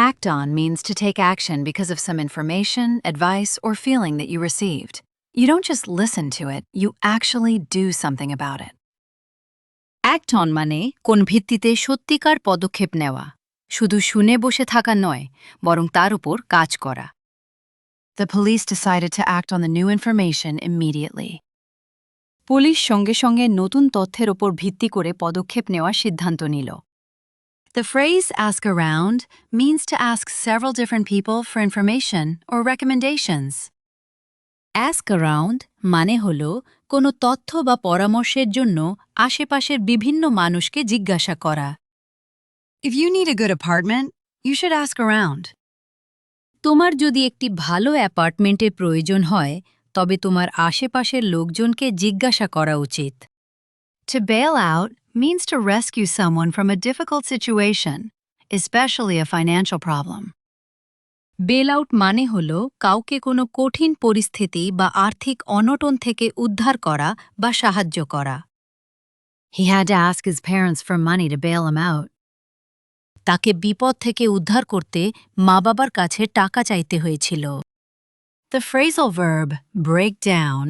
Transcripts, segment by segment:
Act on means to take action because of some information, advice, or feeling that you received. You don't just listen to it, you actually do something about it. Act on মানে কোন ভিত্তিতে সত্যিকার পদক্ষেপ নেওয়া, শুধু শুনে বসে থাকা নয়, বরং তার উপর কাজ করা। The police decided to act on the new information immediately. Police সঙ্গে সঙ্গে নতুন তথ্যের ওপর ভিত্তি করে পদক্ষেপ নেওয়ার সিদ্ধান্ত নিল। The phrase ask around means to ask several different people for information or recommendations. Ask around মানে হল কোনো তথ্য বা পরামর্শের জন্য আশেপাশের বিভিন্ন মানুষকে জিজ্ঞাসা করা। If you need a good apartment, you should ask around. তোমার যদি একটি ভালো অ্যাপার্টমেন্টের প্রয়োজন হয়, তবে তোমার আশেপাশের লোকজনকে জিজ্ঞাসা করা উচিত। To bail out means to rescue someone from a difficult situation, especially a financial problem. Bell out মানে হল কাউকে কোনো কঠিন পরিস্থিতি বা আর্থিক অনটন থেকে উদ্ধার করা বা সাহায্য করা। He had to ask his parents for money to bail him out. তাকে বিপদ থেকে উদ্ধার করতে মা-বাবার কাছে টাকা চাইতে হয়েছিল। The phrasal verb break down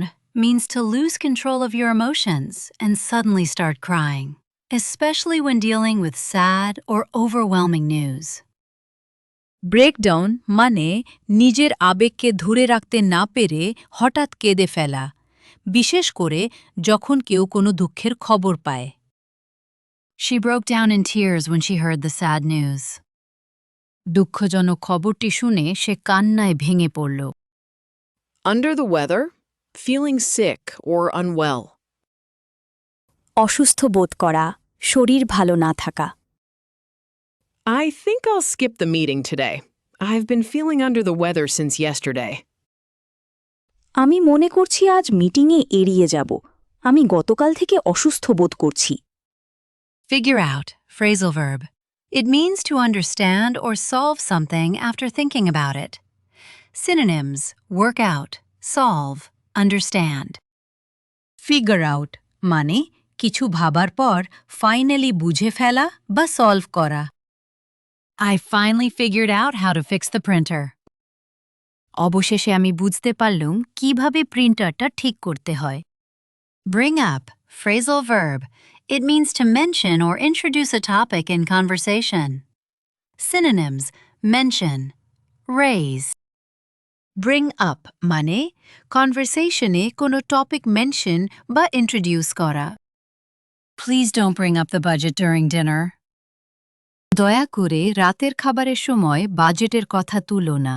means to lose control of your emotions and suddenly start crying, especially when dealing with sad or overwhelming news. Breakdown মানে নিজের আবেগকে ধরে রাখতে না পেরে হঠাৎ কেঁদে ফেলা, বিশেষ করে যখন কেউ কোনো দুঃখের খবর পায়। She broke down in tears when she heard the sad news. দুঃখজনক খবরটি শুনে সে কান্নায় ভেঙে পড়ল। Under the weather, feeling sick or unwell. অসুস্থ বোধ করা, শরীর ভালো না থাকা। I think I'll skip the meeting today. I've been feeling under the weather since yesterday. আমি মনে করছি আজ মিটিংয়ে এড়িয়ে যাব। আমি গতকাল থেকে অসুস্থ বোধ করছি। Figure out, phrasal verb. It means to understand or solve something after thinking about it. Synonyms: work out, solve, understand. Figure out মানে কিছু ভাবার পর ফাইনালি বুঝে ফেলা বা সলভ করা। I finally figured out how to fix the printer. অবশেষে আমি বুঝতে পারলুম কিভাবে প্রিন্টারটা ঠিক করতে হয়। Bring up, phrasal verb. It means to mention or introduce a topic in conversation. Synonyms: mention, raise. Bring up মানে কনভারসেশনে কোনো টপিক মেনশন বা ইন্ট্রোডিউস করা। Please don't bring up the budget during dinner. দয়া করে রাতের খাবারের সময় বাজেটের কথা তুলো না।